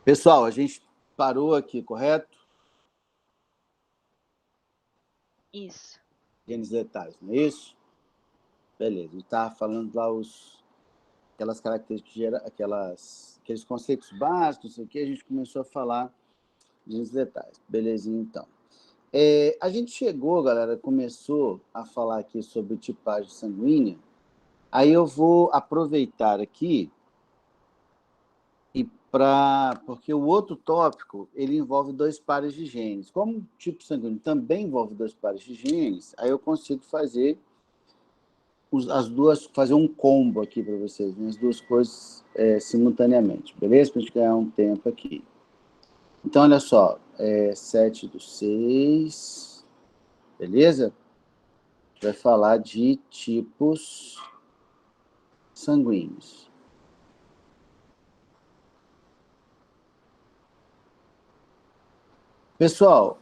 Pessoal, a gente parou aqui, correto? Isso. Aqueles detalhes, não é isso? Beleza, a gente estava falando lá aquelas características, aqueles conceitos básicos, isso aqui, a gente começou a falar dos detalhes. Belezinha, então. A gente chegou, galera, começou a falar aqui sobre tipagem sanguínea, aí eu vou aproveitar aqui porque o outro tópico, ele envolve 2 pares de genes. Como o tipo sanguíneo também envolve 2 pares de genes, aí eu consigo fazer fazer um combo aqui para vocês, né? As duas coisas simultaneamente, beleza? Para a gente ganhar um tempo aqui. Então, olha só, 7/6, beleza? A gente vai falar de tipos sanguíneos. Pessoal,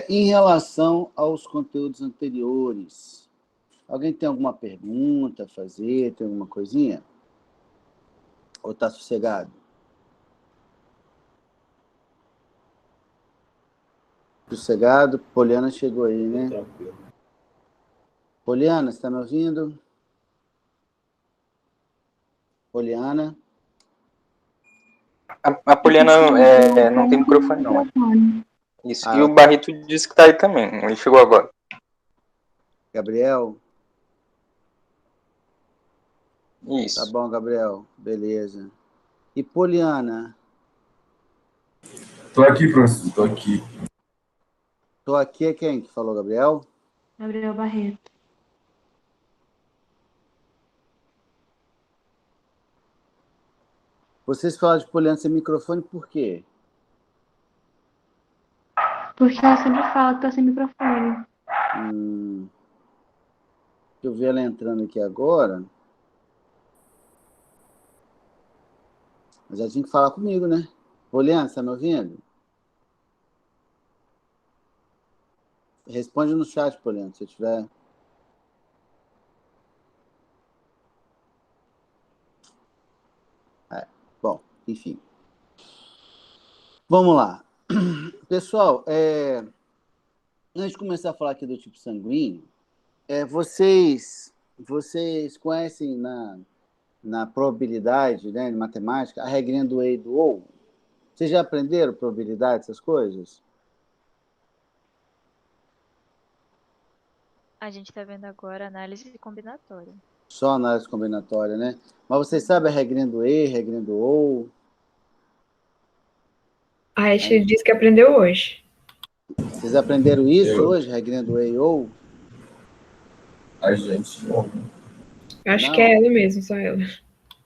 em relação aos conteúdos anteriores, alguém tem alguma pergunta a fazer? Tem alguma coisinha? Ou está sossegado? Sossegado? Poliana chegou aí, né? Poliana, você está me ouvindo? Poliana? A Poliana não tem microfone, não. Isso. E o Barreto disse que está aí também. Ele chegou agora. Gabriel? Isso. Tá bom, Gabriel. Beleza. E Poliana? Tô aqui, professor. Tô aqui. Tô aqui é quem que falou, Gabriel? Gabriel Barreto. Vocês falaram de Poliana sem microfone por quê? Porque ela sempre fala que tá sem microfone. Deixa eu ver ela entrando aqui agora. Mas ela tinha que falar comigo, né? Poliana, você tá me ouvindo? Responde no chat, Poliana, se tiver. Bom, enfim. Vamos lá. Pessoal, antes de começar a falar aqui do tipo sanguíneo, vocês conhecem na probabilidade, né, em matemática, a regrinha do E e do OU? Vocês já aprenderam probabilidade, essas coisas? A gente está vendo agora análise combinatória. Só análise combinatória, né? Mas vocês sabem a regrinha do E, a regrinha do OU? A Ashley disse que aprendeu hoje. Vocês aprenderam isso hoje, a regrinha do E e OU? A gente não. Acho Não? que é ela mesmo, só ela.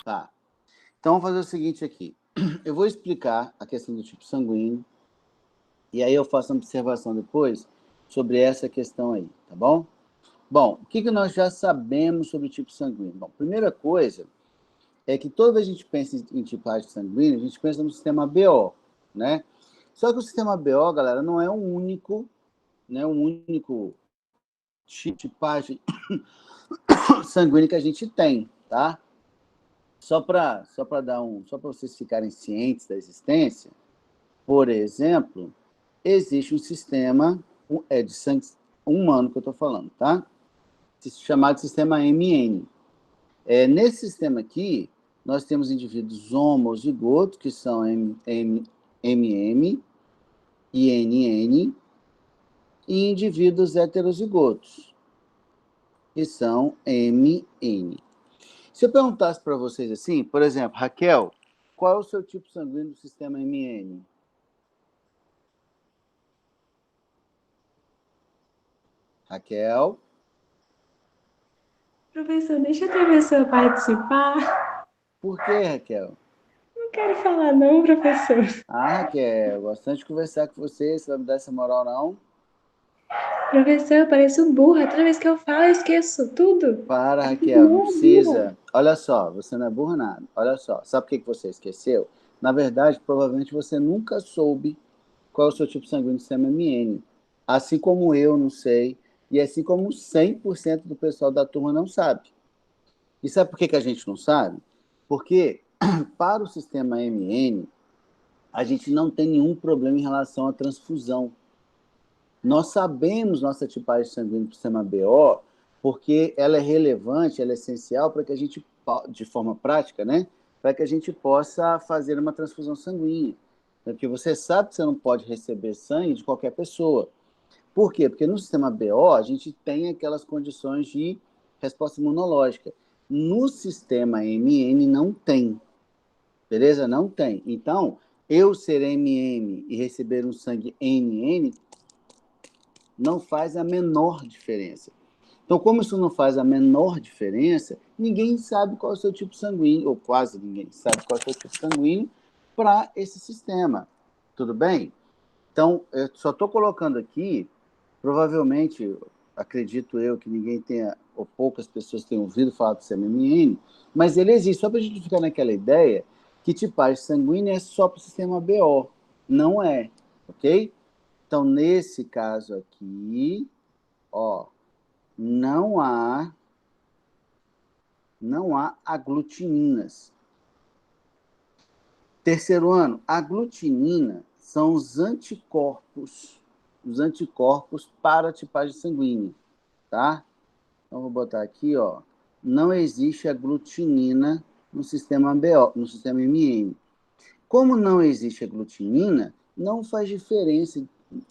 Tá. Então, vamos fazer o seguinte aqui. Eu vou explicar a questão do tipo sanguíneo, e aí eu faço uma observação depois sobre essa questão aí, tá bom? Bom, o que nós já sabemos sobre o tipo sanguíneo? Bom, primeira coisa é que toda vez que a gente pensa em tipagem sanguínea, a gente pensa no sistema BO, né? Só que o sistema BO, galera, não é um único tipagem sanguínea que a gente tem, tá? Só para vocês ficarem cientes da existência, por exemplo, existe um sistema de sangue humano que eu estou falando, tá? Chamado sistema MN. Nesse sistema aqui, nós temos indivíduos homozigotos, que são MM e NN, e indivíduos heterozigotos, que são MN. Se eu perguntasse para vocês assim, por exemplo, Raquel, qual é o seu tipo sanguíneo do sistema MN? Raquel? Professor, deixa a professora participar. Por que, Raquel? Não quero falar não, professor. Raquel, eu gosto tanto de conversar com você vai me dar essa moral, não? Professor, eu pareço burra. Toda vez que eu falo, eu esqueço tudo. Para, Raquel, não precisa. Olha só, você não é burra nada. Olha só, sabe por que você esqueceu? Na verdade, provavelmente você nunca soube qual é o seu tipo sanguíneo do sistema MN. Assim como eu não sei, e assim como 100% do pessoal da turma não sabe. E sabe por que a gente não sabe? Porque para o sistema MN, a gente não tem nenhum problema em relação à transfusão. Nós sabemos nossa tipagem sanguínea para o sistema BO, porque ela é relevante, ela é essencial para que a gente, de forma prática, né, para que a gente possa fazer uma transfusão sanguínea. Porque você sabe que você não pode receber sangue de qualquer pessoa. Por quê? Porque no sistema BO a gente tem aquelas condições de resposta imunológica. No sistema MN não tem. Beleza? Não tem. Então, eu ser MM e receber um sangue NN não faz a menor diferença. Então, como isso não faz a menor diferença, ninguém sabe qual é o seu tipo sanguíneo, ou quase ninguém sabe qual é o seu tipo sanguíneo para esse sistema. Tudo bem? Então, eu só estou colocando aqui, provavelmente, acredito eu que ninguém tenha, ou poucas pessoas tenham ouvido falar do CMMN, mas ele existe, só para a gente ficar naquela ideia que tipagem sanguínea é só para o sistema BO. Não é, ok? Então, nesse caso aqui, ó, não há aglutininas. Terceiro ano, a aglutinina são os anticorpos para a tipagem sanguínea, tá? Então, vou botar aqui, ó, não existe aglutinina no sistema BO, no sistema MN. Como não existe aglutinina, não faz diferença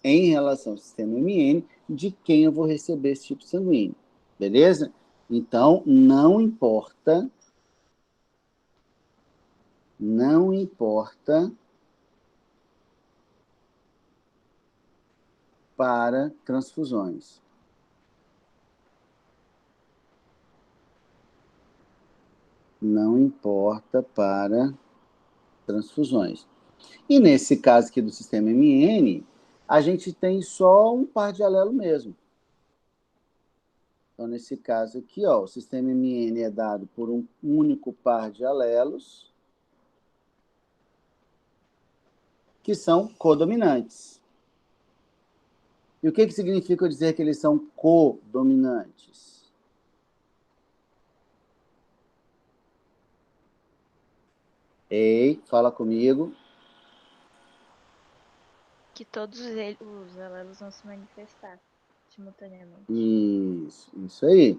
em relação ao sistema MN de quem eu vou receber esse tipo sanguíneo, beleza? Então, não importa para transfusões. Não importa para transfusões. E nesse caso aqui do sistema MN, a gente tem só um par de alelo mesmo. Então, nesse caso aqui, ó, o sistema MN é dado por um único par de alelos que são codominantes. E o que significa eu dizer que eles são codominantes? Ei, fala comigo. Que todos os alelos vão se manifestar simultaneamente. Isso aí.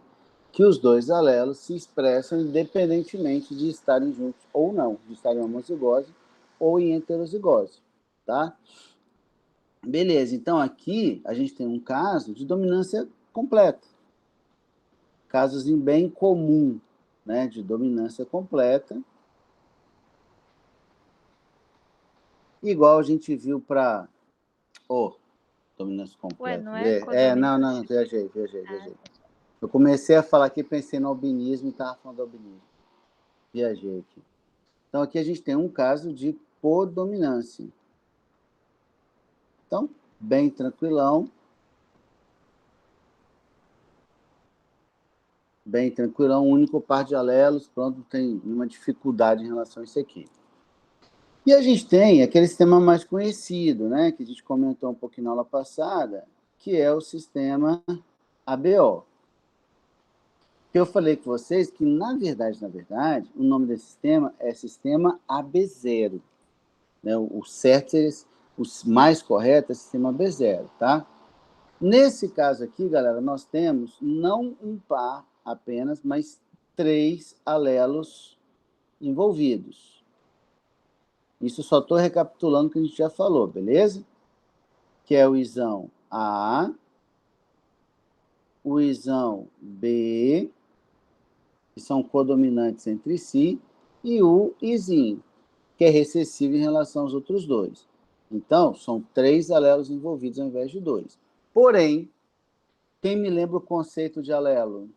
Que os dois alelos se expressam independentemente de estarem juntos ou não, de estarem em homozigose ou em heterozigose, tá? Beleza, então aqui a gente tem um caso de dominância completa. Casos bem comum, né, de dominância completa. Igual a gente viu para... dominância completa. Ué, não é codominância? Não, viajei. Eu comecei a falar aqui, pensei no albinismo e estava falando do albinismo. Viajei aqui. Então, aqui a gente tem um caso de codominância. Então, bem tranquilão. Um único par de alelos, pronto, não tem nenhuma dificuldade em relação a isso aqui. E a gente tem aquele sistema mais conhecido, né, que a gente comentou um pouquinho na aula passada, que é o sistema ABO. Eu falei com vocês que, na verdade, o nome desse sistema é sistema AB0. Né? O certo, o mais correto é sistema AB0, tá? Nesse caso aqui, galera, nós temos não um par apenas, mas 3 alelos envolvidos. Isso só estou recapitulando o que a gente já falou, beleza? Que é o isão A, o isão B, que são codominantes entre si, e o izinho, que é recessivo em relação aos outros dois. Então, são 3 alelos envolvidos ao invés de 2. Porém, quem me lembra o conceito de alelo?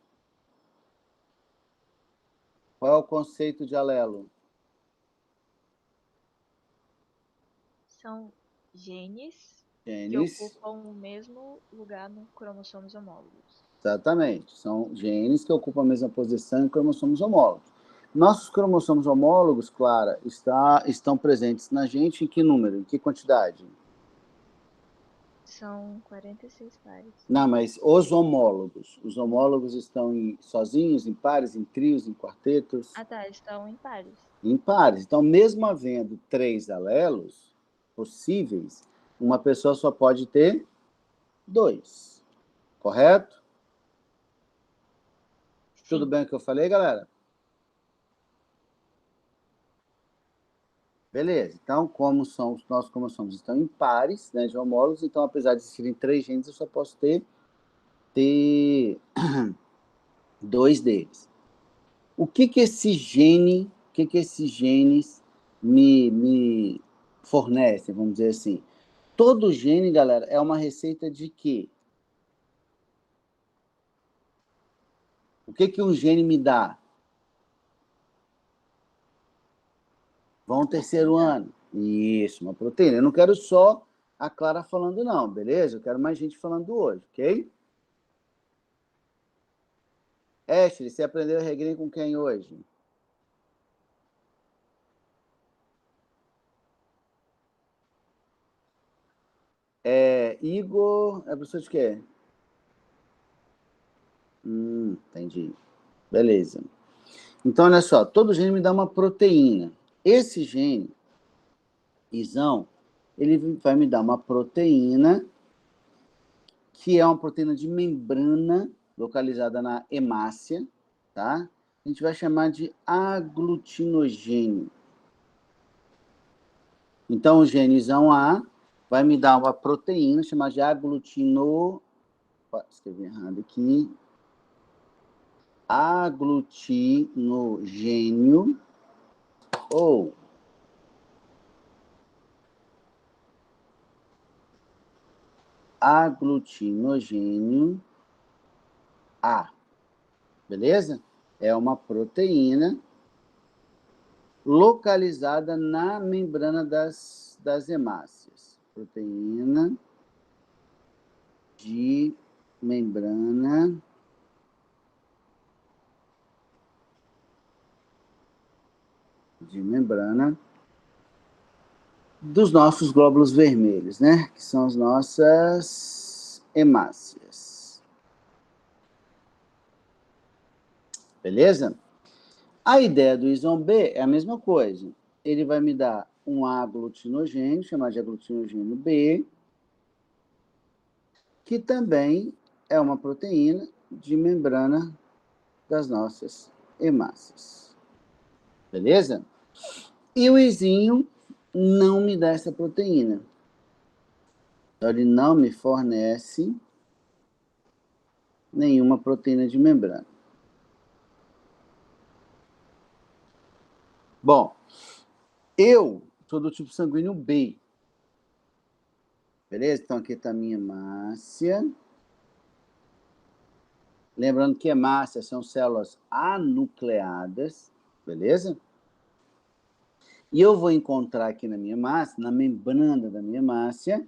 Qual é o conceito de alelo? São genes que ocupam o mesmo lugar no cromossomos homólogos. Exatamente. São genes que ocupam a mesma posição em cromossomos homólogos. Nossos cromossomos homólogos, Clara, estão presentes na gente em que número? Em que quantidade? São 46 pares. Não, mas os homólogos. Os homólogos estão sozinhos, em pares, em trios, em quartetos? Ah, tá. Estão em pares. Em pares. Então, mesmo havendo 3 alelos, possíveis, uma pessoa só pode ter 2. Correto? Tudo bem o que eu falei, galera? Beleza. Então, como nós somos estão em pares, né, de homólogos, então, apesar de existirem 3 genes, eu só posso ter 2 deles. O que esses genes me fornecem, vamos dizer assim? Todo gene, galera, é uma receita de quê? O que um gene me dá? Vão ao terceiro ano. Isso, uma proteína. Eu não quero só a Clara falando, não, beleza? Eu quero mais gente falando hoje, ok? Ashley, você aprendeu a regrinha com quem hoje? Igor, é professor de quê? Entendi. Beleza. Então, olha só, todo gene me dá uma proteína. Esse gene, isão, ele vai me dar uma proteína que é uma proteína de membrana localizada na hemácia, tá? A gente vai chamar de aglutinogênio. Então, o gene isão A vai me dar uma proteína chamada de escrevi errado aqui. Aglutinogênio ou aglutinogênio A. Beleza? É uma proteína localizada na membrana das hemácias. Proteína de membrana dos nossos glóbulos vermelhos, né? Que são as nossas hemácias. Beleza? A ideia do isão B é a mesma coisa. Ele vai me dar um aglutinogênio, chamado de aglutinogênio B, que também é uma proteína de membrana das nossas hemácias. Beleza? E o izinho não me dá essa proteína. Então, ele não me fornece nenhuma proteína de membrana. Bom, eu sou do tipo sanguíneo B. Beleza? Então, aqui está a minha hemácia. Lembrando que hemácias são células anucleadas. Beleza? E eu vou encontrar aqui na minha hemácia, na membrana da minha hemácia,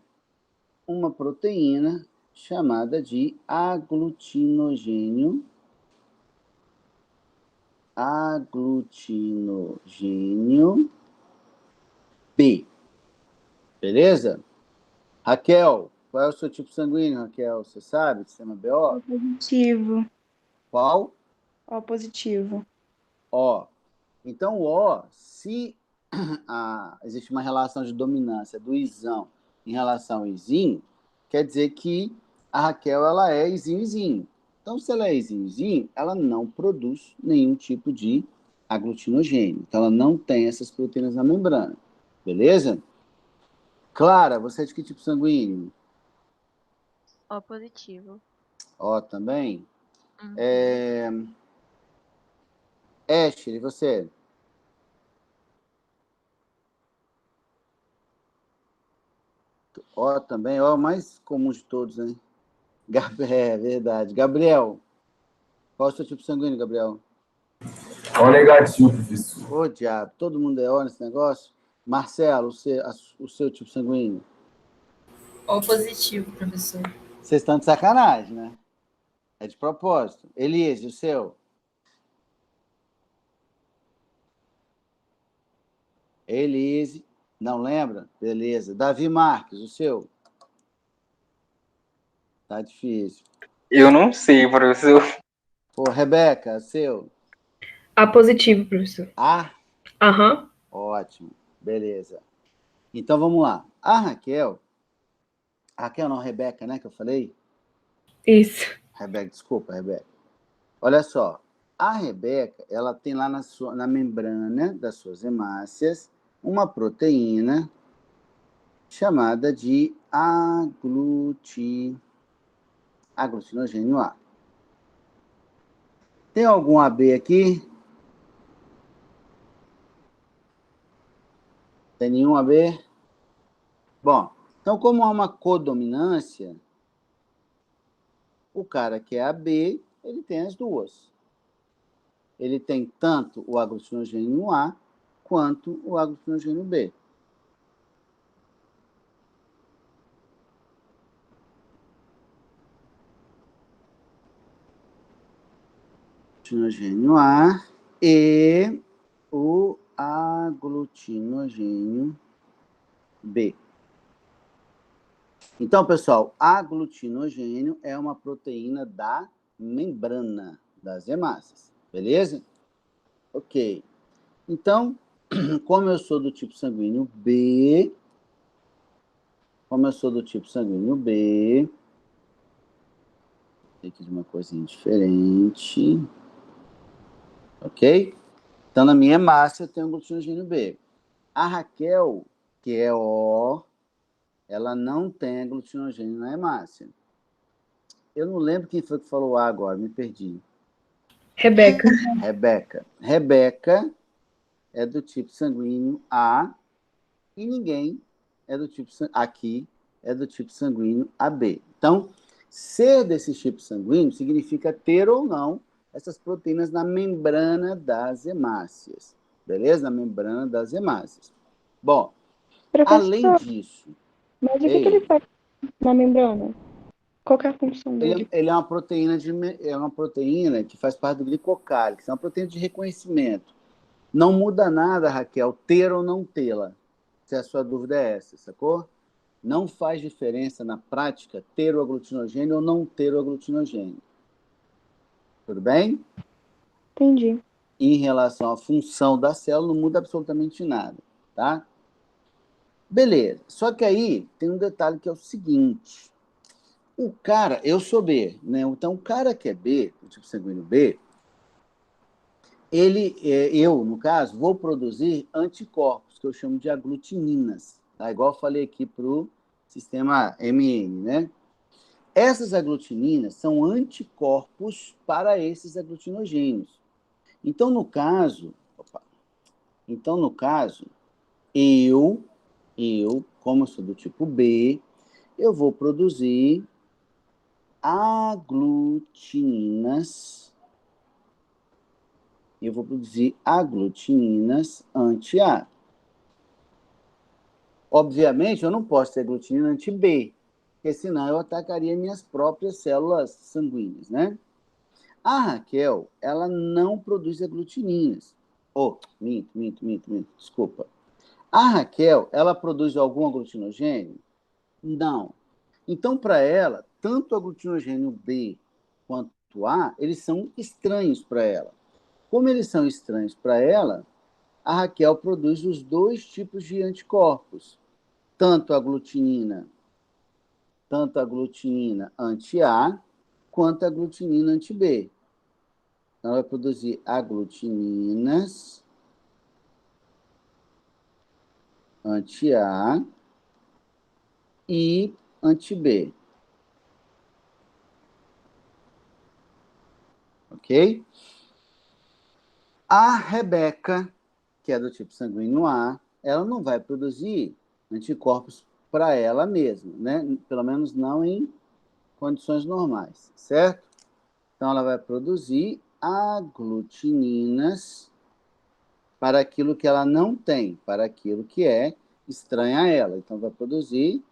uma proteína chamada de aglutinogênio B. Beleza? Raquel, qual é o seu tipo sanguíneo, Raquel? Você sabe? Sistema BO? O positivo. Qual? O positivo. O. Então, o O, se existe uma relação de dominância do isão em relação ao izinho, quer dizer que a Raquel ela é izinho-izinho. Então, se ela é izinho-izinho, ela não produz nenhum tipo de aglutinogênio. Então, ela não tem essas proteínas na membrana. Beleza? Clara, você é de que tipo sanguíneo? O positivo. O também? Uhum. Ashley, você? O também, O é o mais comum de todos, né? É verdade. Gabriel, qual é o seu tipo sanguíneo, Gabriel? O negativo, professor. Ô, diabo, todo mundo é O nesse negócio? Marcelo, o seu tipo sanguíneo? O positivo, professor. Vocês estão de sacanagem, né? É de propósito. Elise, o seu? Elise, não lembra? Beleza. Davi Marques, o seu? Tá difícil. Eu não sei, professor. Pô, Rebeca, o seu? A positivo, professor. A? Aham. Ótimo. Beleza. Então, vamos lá. A Raquel não, a Rebeca, né, que eu falei? Isso. Rebeca, desculpa, Rebeca. Olha só, a Rebeca, ela tem lá na membrana das suas hemácias uma proteína chamada de aglutinogênio A. Tem algum AB aqui? Tem nenhum AB? Bom, então, como há uma codominância, o cara que é AB, ele tem as duas. Ele tem tanto o aglutinogênio A quanto o aglutinogênio B. Aglutinogênio A e o aglutinogênio B. Então, pessoal, aglutinogênio é uma proteína da membrana das hemácias, beleza? Ok. Então, como eu sou do tipo sanguíneo B, tem aqui de uma coisinha diferente, ok? Então, na minha hemácia, eu tenho aglutinogênio B. A Raquel, que é O, ela não tem aglutinogênio na hemácia. Eu não lembro quem foi que falou A agora, me perdi. Rebeca. Rebeca é do tipo sanguíneo A e ninguém é do tipo aqui é do tipo sanguíneo AB. Então, ser desse tipo sanguíneo significa ter ou não essas proteínas na membrana das hemácias. Beleza? Na membrana das hemácias. Bom, Professor, além disso... mas o que ele faz na membrana? Qual que é a função dele? Ele é uma proteína que faz parte do glicocálix, é uma proteína de reconhecimento. Não muda nada, Raquel, ter ou não tê-la, se a sua dúvida é essa, sacou? Não faz diferença na prática ter o aglutinogênio ou não ter o aglutinogênio. Tudo bem? Entendi. Em relação à função da célula, não muda absolutamente nada, tá? Beleza. Só que aí tem um detalhe que é o seguinte... O cara, eu sou B, né? Então, o cara que é B, o tipo sanguíneo B, eu, no caso, vou produzir anticorpos, que eu chamo de aglutininas, tá? Igual eu falei aqui para o sistema MN, né? Essas aglutininas são anticorpos para esses aglutinogênios. Então, no caso, eu, como eu sou do tipo B, eu vou produzir aglutininas anti-A. Obviamente, eu não posso ter aglutinina anti-B, porque senão eu atacaria minhas próprias células sanguíneas, né? A Raquel, ela não produz aglutininas. Minto, desculpa. A Raquel, ela produz algum aglutinogênio? Não. Então, para ela, tanto o aglutinogênio B quanto o A, eles são estranhos para ela. Como eles são estranhos para ela, a Raquel produz os dois tipos de anticorpos, tanto a aglutinina anti-A quanto a aglutinina anti-B. Então, ela vai produzir aglutininas anti-A e anti-B. Ok? A Rebeca, que é do tipo sanguíneo A, ela não vai produzir anticorpos para ela mesma, né? Pelo menos não em condições normais, certo? Então, ela vai produzir aglutininas para aquilo que ela não tem, para aquilo que é estranho a ela. Então, vai produzir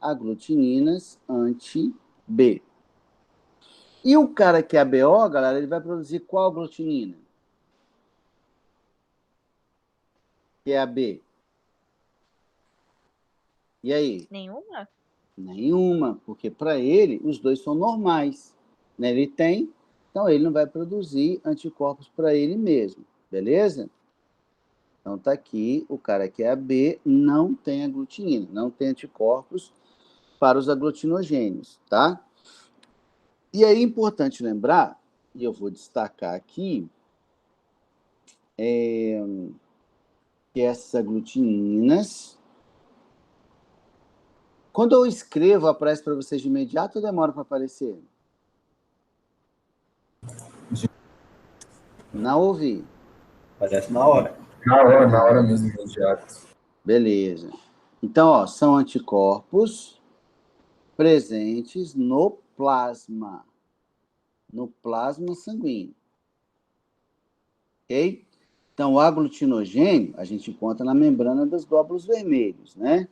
aglutininas anti-B. E o cara que é ABO, galera, ele vai produzir qual aglutinina? Que é a B. E aí? Nenhuma? Nenhuma, porque para ele os dois são normais. Né? Ele tem, então ele não vai produzir anticorpos para ele mesmo, beleza? Então, está aqui, o cara que é AB não tem aglutinina, não tem anticorpos para os aglutinogênios, tá? E aí é importante lembrar, e eu vou destacar aqui, que essas aglutininas, quando eu escrevo, aparece para vocês de imediato ou demora para aparecer? Não ouvi. Aparece na hora. Na hora mesmo, imediato. Beleza. Então, ó, são anticorpos presentes no plasma sanguíneo. Ok? Então, o aglutinogênio a gente encontra na membrana dos glóbulos vermelhos, né?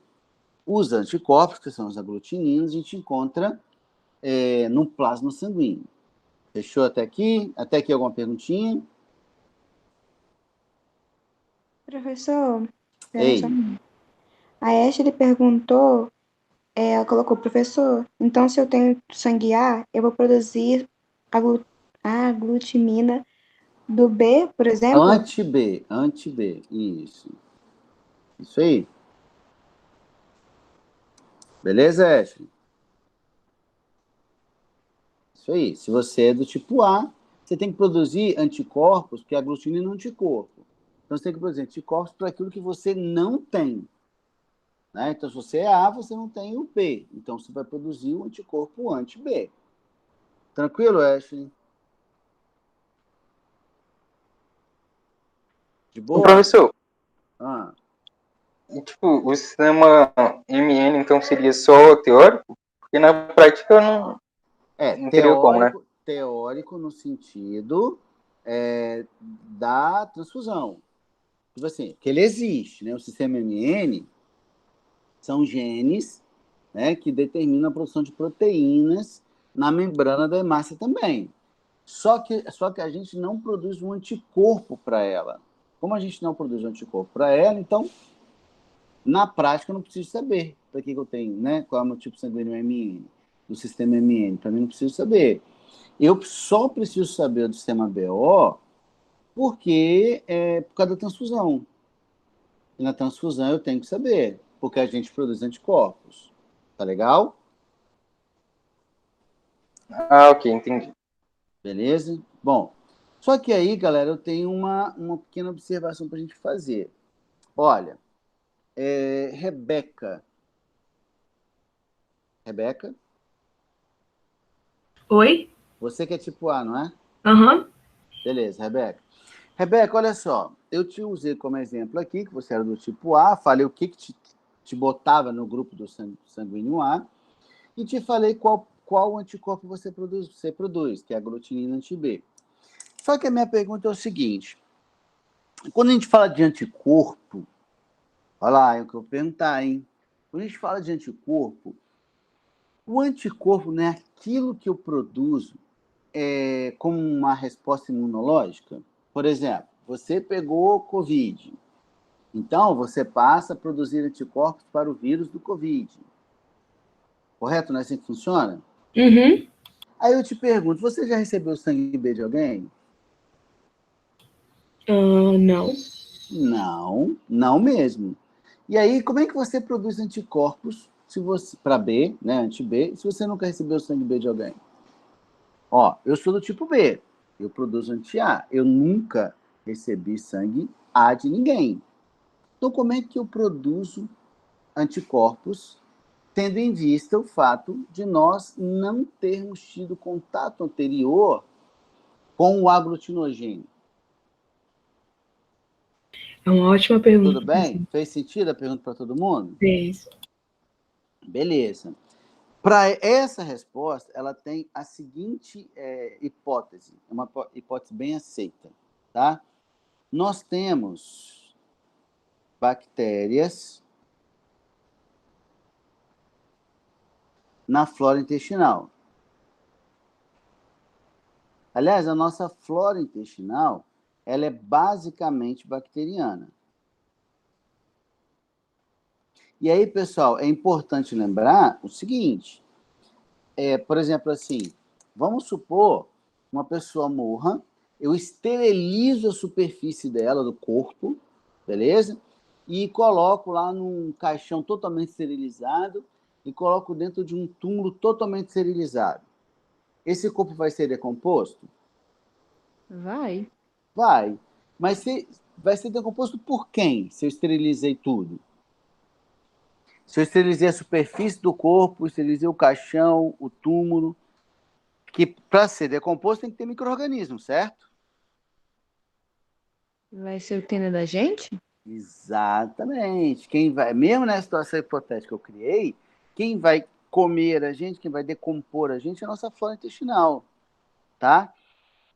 Os anticorpos, que são os aglutininos, a gente encontra no plasma sanguíneo. Fechou até aqui? Até aqui alguma perguntinha? Professor, Ei. a Ashley perguntou, ela colocou, professor, então se eu tenho sangue A, eu vou produzir a aglutimina do B, por exemplo? Anti-B, isso. Isso aí. Beleza, Ashley? Isso aí. Se você é do tipo A, você tem que produzir anticorpos, porque a aglutinina é um anticorpo. Então, você tem que produzir anticorpos para aquilo que você não tem. Né? Então, se você é A, você não tem o B. Então, você vai produzir o anticorpo anti-B. Tranquilo, Ashley? De boa? Ô, professor, Ah. e, tipo, o sistema MN, então, seria só teórico? Porque na prática eu não teria como, né? Teórico no sentido da transfusão. Tipo assim, que ele existe, né? O sistema MN são genes, né, que determinam a produção de proteínas na membrana da hemácia também. Só que a gente não produz um anticorpo para ela. Como a gente não produz um anticorpo para ela, então, na prática, eu não preciso saber para que eu tenho, né? Qual é o meu tipo sanguíneo MN, do sistema MN. Para mim, não preciso saber. Eu só preciso saber do sistema BO porque por causa da transfusão. E na transfusão eu tenho que saber, porque a gente produz anticorpos. Tá legal? Ah, ok, entendi. Beleza? Bom, só que aí, galera, eu tenho uma pequena observação para a gente fazer. Olha, Rebeca. Rebeca? Oi? Você que é tipo A, não é? Aham. Beleza, Rebeca. Rebeca, olha só, eu te usei como exemplo aqui, que você era do tipo A, falei o que te botava no grupo do sanguíneo A, e te falei qual anticorpo você produz, que é a aglutinina anti-B. Só que a minha pergunta é o seguinte, quando a gente fala de anticorpo, olha lá, é o que eu vou perguntar, hein? Quando a gente fala de anticorpo, o anticorpo não é aquilo que eu produzo como uma resposta imunológica? Por exemplo, você pegou Covid, então você passa a produzir anticorpos para o vírus do Covid. Correto? Não é assim que funciona? Uhum. Aí eu te pergunto, você já recebeu sangue B de alguém? Não. Não mesmo. E aí, como é que você produz anticorpos para B, né, anti-B, se você nunca recebeu sangue B de alguém? Ó, eu sou do tipo B, eu produzo anti-A, eu nunca recebi sangue A de ninguém. Então, como é que eu produzo anticorpos, tendo em vista o fato de nós não termos tido contato anterior com o aglutinogênio? É uma ótima pergunta. Tudo bem? Fez sentido a pergunta para todo mundo? Fez. Beleza. Para essa resposta, ela tem a seguinte hipótese, uma hipótese bem aceita, tá? Nós temos bactérias na flora intestinal. Aliás, a nossa flora intestinal, ela é basicamente bacteriana. E aí, pessoal, é importante lembrar o seguinte, por exemplo, assim, vamos supor uma pessoa morra, eu esterilizo a superfície dela, do corpo, beleza? E coloco lá num caixão totalmente esterilizado e coloco dentro de um túmulo totalmente esterilizado. Esse corpo vai ser decomposto? Vai. Vai. Mas vai ser decomposto por quem, se eu esterilizei tudo? Se eu esterilizei a superfície do corpo, esterilizei o caixão, o túmulo, que para ser decomposto tem que ter micro-organismo, certo? Vai ser o que tem dentro da gente? Exatamente. Quem vai, mesmo nessa situação hipotética que eu criei, quem vai comer a gente, quem vai decompor a gente é a nossa flora intestinal, tá?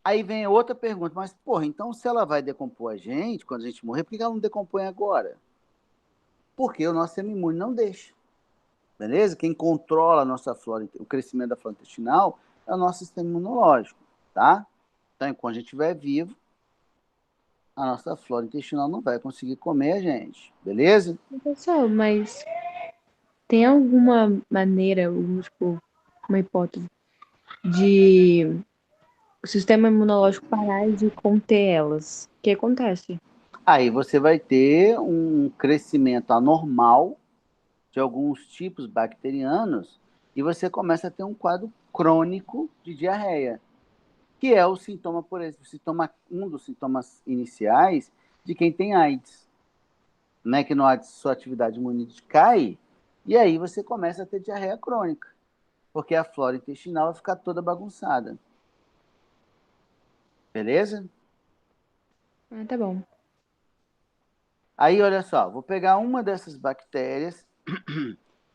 Aí vem outra pergunta, mas, porra, então se ela vai decompor a gente quando a gente morrer, por que ela não decompõe agora? Porque o nosso sistema imune não deixa, beleza? Quem controla a nossa flora, o crescimento da flora intestinal é o nosso sistema imunológico, tá? Então, enquanto a gente estiver vivo, a nossa flora intestinal não vai conseguir comer a gente, beleza? Pessoal, mas tem alguma maneira, tipo, uma hipótese, de o sistema imunológico parar de conter elas? O que acontece? Aí você vai ter um crescimento anormal de alguns tipos bacterianos e você começa a ter um quadro crônico de diarreia, que é o sintoma, por exemplo, um dos sintomas iniciais de quem tem AIDS, né? Que no AIDS sua atividade imunológica cai e aí você começa a ter diarreia crônica, porque a flora intestinal vai ficar toda bagunçada. Beleza? Ah, tá bom. Aí, olha só, vou pegar uma dessas bactérias,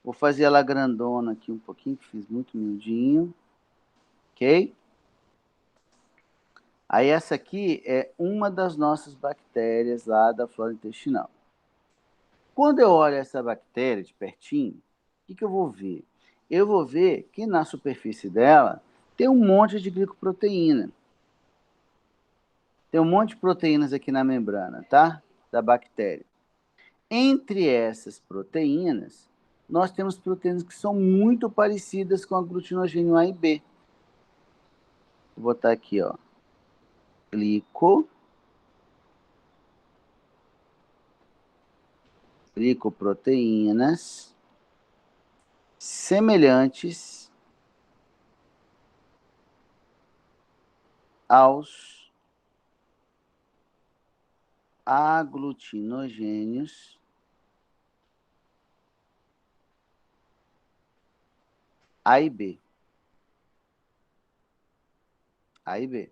vou fazer ela grandona aqui um pouquinho, que fiz muito miudinho, ok? Aí essa aqui é uma das nossas bactérias lá da flora intestinal. Quando eu olho essa bactéria de pertinho, o que eu vou ver? Eu vou ver que na superfície dela tem um monte de glicoproteína. Tem um monte de proteínas aqui na membrana, tá? Da bactéria. Entre essas proteínas, nós temos proteínas que são muito parecidas com a glutinogênio A e B. Vou botar aqui, ó. Glicoproteínas semelhantes aos aglutinogênios A e B. A e B.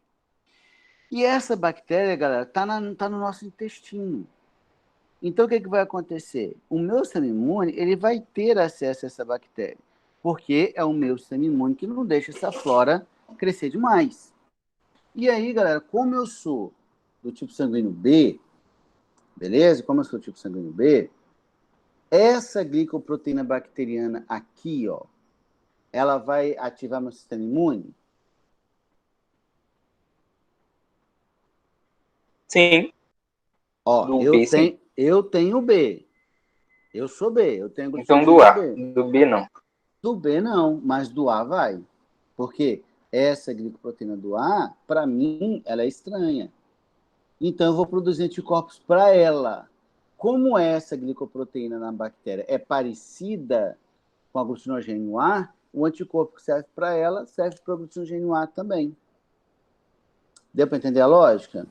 E essa bactéria, galera, tá no nosso intestino. Então, o que vai acontecer? O meu sistema imune, ele vai ter acesso a essa bactéria, porque é o meu sistema imune que não deixa essa flora crescer demais. E aí, galera, como eu sou do tipo sanguíneo B, beleza? Como eu sou do tipo sanguíneo B, essa glicoproteína bacteriana aqui, ó, ela vai ativar meu sistema imune? Sim. Ó, Do B, sim. eu tenho B. Eu sou B, eu tenho Então glutinogênio do A, B. do B não. Do B não, mas do A vai. Porque essa glicoproteína do A, para mim, ela é estranha. Então eu vou produzir anticorpos para ela. Como essa glicoproteína na bactéria é parecida com a glutinogênio A, o anticorpo que serve para ela serve para o glutinogênio A também. Deu para entender a lógica?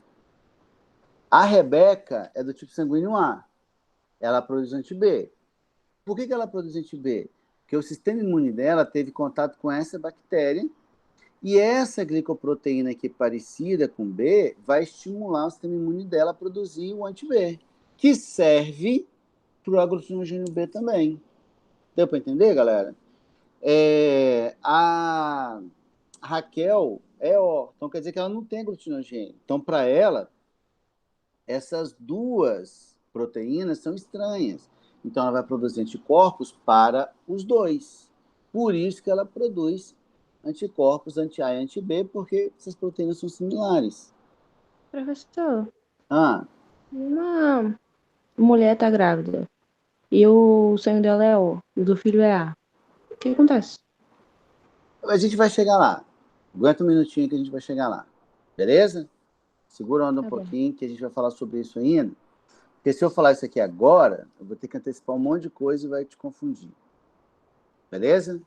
A Rebeca é do tipo sanguíneo A. Ela produz anti-B. Por que ela produz anti-B? Porque o sistema imune dela teve contato com essa bactéria e essa glicoproteína que é parecida com B vai estimular o sistema imune dela a produzir o anti-B, que serve para o aglutinogênio B também. Deu para entender, galera? A Raquel é O, então quer dizer que ela não tem aglutinogênio. Então, para ela, essas duas proteínas são estranhas. Então, ela vai produzir anticorpos para os dois. Por isso que ela produz anticorpos anti-A e anti-B, porque essas proteínas são similares. Professor, Ah, uma mulher tá grávida e o sangue dela é O, e o do filho é A. O que acontece? a gente vai chegar lá. Aguenta um minutinho que a gente vai chegar lá. Beleza? Segura a onda um Tá bom. pouquinho que a gente vai falar sobre isso ainda. Porque se eu falar isso aqui agora, eu vou ter que antecipar um monte de coisa e vai te confundir. Beleza?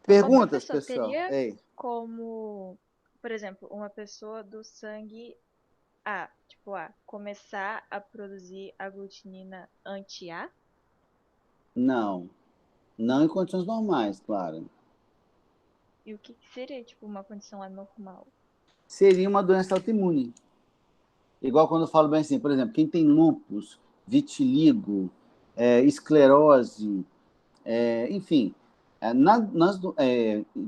Perguntas, professor, pessoal? teria Ei. como, por exemplo, uma pessoa do sangue A, tipo A, começar a produzir aglutinina anti-A? Não. Não em condições normais, claro. E o que seria, tipo, uma condição anormal? Seria uma doença autoimune. Igual quando eu falo bem assim, por exemplo, quem tem lúpus, vitiligo, esclerose, enfim,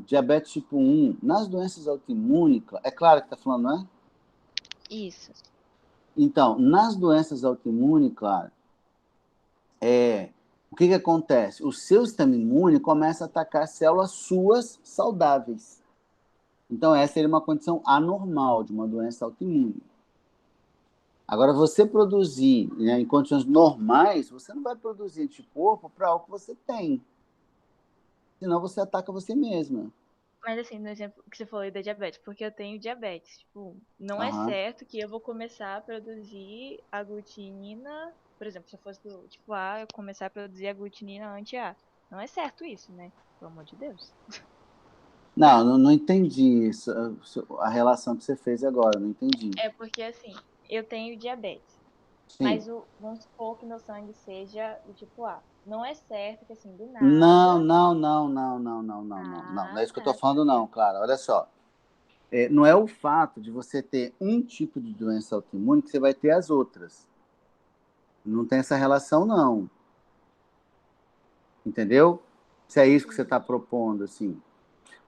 diabetes tipo 1, nas doenças autoimunes, é claro que está falando, não é? Isso. Então, nas doenças autoimunes, claro, o que acontece? O seu sistema imune começa a atacar células suas saudáveis. Então, essa seria uma condição anormal de uma doença autoimune. Agora, você produzir, né, em condições normais, você não vai produzir anticorpo para algo que você tem. Senão você ataca você mesma. Mas assim, no exemplo que você falou aí da diabetes, porque eu tenho diabetes, tipo, não é Aham. certo que eu vou começar a produzir aglutinina, por exemplo, se eu fosse do tipo A, eu começar a produzir aglutinina anti-A. Não é certo isso, né? Pelo amor de Deus. Não entendi isso, a relação que você fez agora, não entendi. É porque assim, eu tenho diabetes, Sim. mas vamos supor que meu sangue seja do tipo A. Não é certo que assim, do Não, nada. não, não, não, não, não, não, não, não. Não é Ah, isso que eu estou tá. falando, não, Clara. Olha só. Não é o fato de você ter um tipo de doença autoimune que você vai ter as outras. Não tem essa relação, não. Entendeu? Se é isso que você está propondo, assim.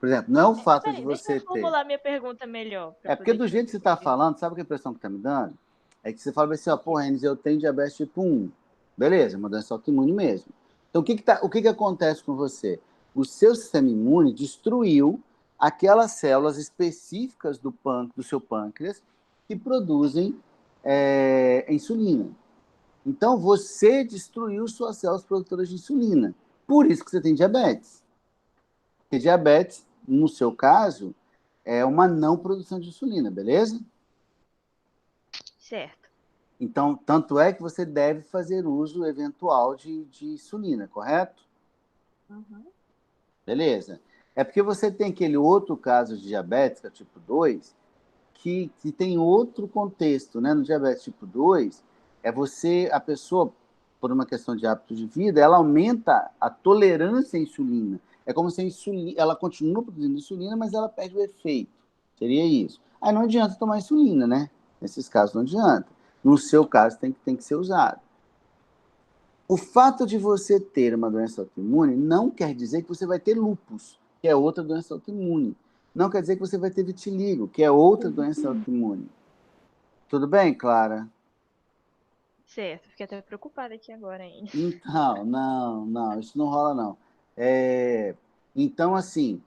Por exemplo, não é o fato de Peraí, deixa você eu ter. formular minha pergunta melhor pra É porque poder do te jeito que você está responder. falando, sabe que a impressão que está me dando? É que você fala assim, ó, porra, Enes, eu tenho diabetes tipo 1. Beleza, uma doença autoimune mesmo. Então, o que acontece com você? O seu sistema imune destruiu aquelas células específicas do seu pâncreas que produzem insulina. Então, você destruiu suas células produtoras de insulina. Por isso que você tem diabetes. Porque diabetes, no seu caso, é uma não produção de insulina, beleza? Certo. Então, tanto é que você deve fazer uso eventual de insulina, correto? Uhum. Beleza. É porque você tem aquele outro caso de diabetes, que é tipo 2, que tem outro contexto, né? No diabetes tipo 2, a pessoa, por uma questão de hábito de vida, ela aumenta a tolerância à insulina. É como se a insulina, ela continua produzindo insulina, mas ela perde o efeito. Seria isso. Aí não adianta tomar insulina, né? Nesses casos não adianta. No seu caso, tem que ser usado. O fato de você ter uma doença autoimune não quer dizer que você vai ter lúpus, que é outra doença autoimune. Não quer dizer que você vai ter vitiligo, que é outra doença autoimune. Tudo bem, Clara? Certo, fiquei até preocupada aqui agora, hein? Então, não, isso não rola, não. Então, assim,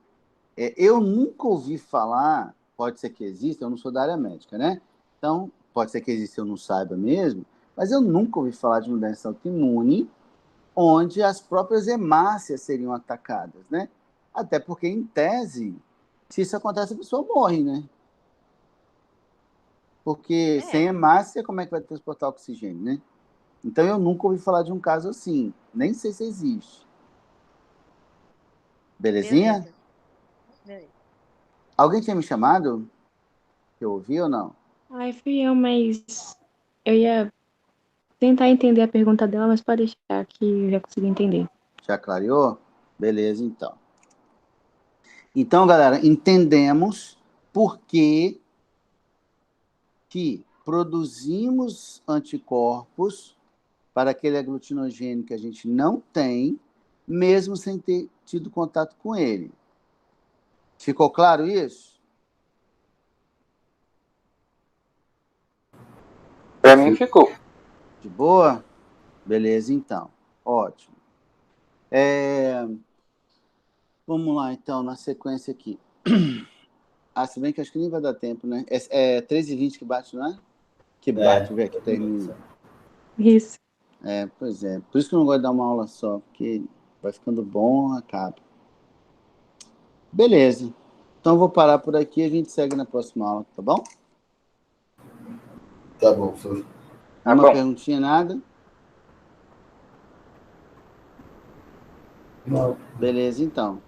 eu nunca ouvi falar, pode ser que exista, eu não sou da área médica, né? Então, pode ser que exista, eu não saiba mesmo, mas eu nunca ouvi falar de uma doença autoimune onde as próprias hemácias seriam atacadas, né? Até porque, em tese, se isso acontece, a pessoa morre, né? Porque sem hemácia, como é que vai transportar oxigênio, né? Então, eu nunca ouvi falar de um caso assim. Nem sei se existe. Belezinha? Beleza. Alguém tinha me chamado? Que eu ouvi ou não? Ai, fui eu, mas eu ia tentar entender a pergunta dela, mas pode deixar que eu já consegui entender. Já clareou? Beleza, então. Então, galera, entendemos por que produzimos anticorpos para aquele aglutinogênio que a gente não tem, mesmo sem ter tido contato com ele. Ficou claro isso? Para mim ficou. De boa? Beleza, então. Ótimo. Vamos lá, então, na sequência aqui. Se bem que acho que nem vai dar tempo, né? É 13h20 que bate, não é? Que bate, velho, que termina. Isso. Pois é. Por isso que eu não gosto de dar uma aula só, porque vai ficando bom, acaba. Beleza. Então eu vou parar por aqui e a gente segue na próxima aula, tá bom? Tá bom, professor. Uma bom. perguntinha, nada? Não. Beleza, então.